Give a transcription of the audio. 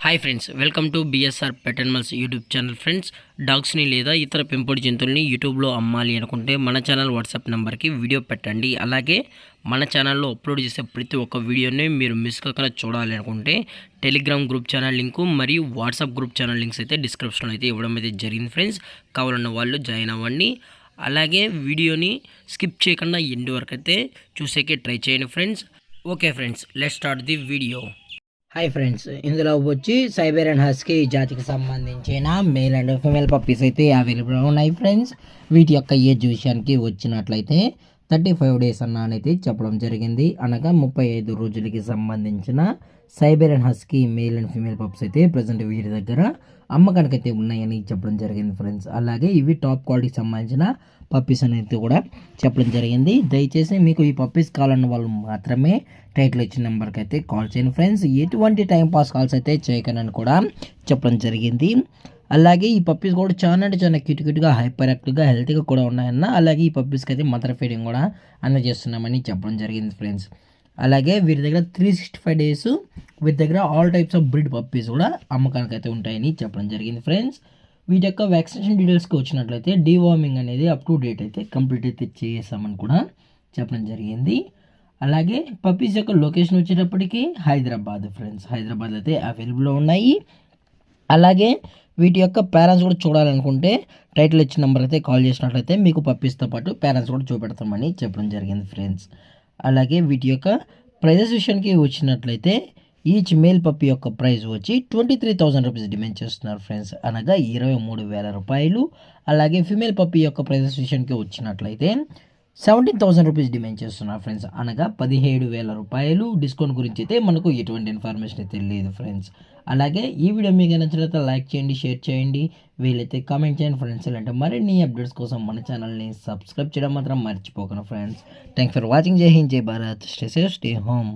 Hi friends, welcome to BSR pet animals YouTube channel. Friends, డాగ్స్ని లేదా ఇతర పెంపుడు జంతువుల్ని యూట్యూబ్లో అమ్మాలి అనుకుంటే మన ఛానల్ వాట్సాప్ నెంబర్కి వీడియో పెట్టండి. అలాగే మన ఛానల్లో అప్లోడ్ చేసే ప్రతి ఒక్క వీడియోని మీరు మిస్ కాకుండా చూడాలి అనుకుంటే టెలిగ్రామ్ గ్రూప్ ఛానల్ లింకు మరియు వాట్సాప్ గ్రూప్ ఛానల్ లింక్స్ అయితే డిస్క్రిప్షన్లో అయితే ఇవ్వడం అయితే జరిగింది. ఫ్రెండ్స్, కావాలన్న వాళ్ళు జాయిన్ అవ్వండి. అలాగే వీడియోని స్కిప్ చేయకుండా ఎండ్ వరకు అయితే చూసేకే ట్రై చేయండి friends. Okay friends, let's start the video. Hi friends, ఇందులో వచ్చి సైబేరియన్ హస్కీ జాతికి సంబంధించిన మేల్ అండ్ ఫీమేల్ పప్పీస్ అయితే అవైలబుల్ ఉన్నాయి ఫ్రెండ్స్. వీటి యొక్క ఏజ్ విషయానికి వచ్చినట్లయితే 35 డేస్ అన్నైతే చెప్పడం జరిగింది. అనగా 35 రోజులకి సంబంధించిన Siberian husky male and female pups అయితే ప్రజెంట్ వీరి దగ్గర అమ్మకానికైతే ఉన్నాయని చెప్పడం జరిగింది ఫ్రెండ్స్. అలాగే ఇవి టాప్ క్వాలిటీకి సంబంధించిన పప్పీస్ అనేది కూడా చెప్పడం జరిగింది. దయచేసి మీకు ఈ పప్పీస్ కావాలన్న వాళ్ళు మాత్రమే టైటిల్ ఇచ్చిన నెంబర్కి అయితే కాల్ చేయండి ఫ్రెండ్స్. ఎటువంటి టైం పాస్ కాల్స్ అయితే చేయకనని కూడా చెప్పడం జరిగింది. అలాగే ఈ పప్పీస్ కూడా చాలా అంటే చాలా క్యూట్గా హైపర్ యాక్టివ్గా హెల్తీగా కూడా ఉన్నాయన్న. అలాగే ఈ పప్పీస్కి అయితే మదర్ ఫీడింగ్ కూడా అందజేస్తున్నామని చెప్పడం జరిగింది ఫ్రెండ్స్. అలాగే వీరి దగ్గర 365 డేస్ వీరి దగ్గర all types of breed puppies కూడా అమ్మకానికి అయితే ఉంటాయని చెప్పడం జరిగింది ఫ్రెండ్స్. వీటి యొక్క వ్యాక్సినేషన్ డీటెయిల్స్కి వచ్చినట్లయితే డీవార్మింగ్ అనేది అప్ టు డేట్ అయితే కంప్లీట్ అయితే చేసామని కూడా చెప్పడం జరిగింది. అలాగే పప్పీస్ యొక్క లొకేషన్ వచ్చేటప్పటికి హైదరాబాద్ ఫ్రెండ్స్. హైదరాబాద్లో అయితే అవైలబుల్లో ఉన్నాయి. అలాగే వీటి యొక్క పేరెంట్స్ కూడా చూడాలనుకుంటే టైటిల్ ఇచ్చిన నెంబర్ అయితే కాల్ చేసినట్లయితే మీకు పప్పీస్తో పాటు పేరెంట్స్ కూడా చూపెడతామని చెప్పడం జరిగింది ఫ్రెండ్స్. అలాగే వీటి యొక్క ప్రైజెస్ విషయానికి వచ్చినట్లయితే ఈచ్ మేల్ పప్పీ యొక్క ప్రైస్ వచ్చి 23,000 రూపీస్ డిమాండ్ చేస్తున్నారు ఫ్రెండ్స్, అనగా 23,000 రూపాయలు. అలాగే ఫీమేల్ పప్పీ యొక్క ప్రైజెస్ విషయానికి వచ్చినట్లయితే 17,000 రూపీస్ డిమాండ్ చేస్తున్నారు ఫ్రెండ్స్, అనగా 17,000 రూపాయలు. డిస్కౌంట్ గురించి అయితే మనకు ఎటువంటి ఇన్ఫర్మేషన్ అయితే లేదు ఫ్రెండ్స్. అలాగే ఈ వీడియో మీకు నచ్చినట్లయితే లైక్ చేయండి, షేర్ చేయండి, వీలైతే కామెంట్ చేయండి ఫ్రెండ్స్. ఇలాంటి మరిన్ని అప్డేట్స్ కోసం మన ఛానల్ని సబ్స్క్రైబ్ చేయడం మాత్రం మర్చిపోకండి ఫ్రెండ్స్. Thanks for watching. జై హింద్, జై Bharat. Stay safe, stay home.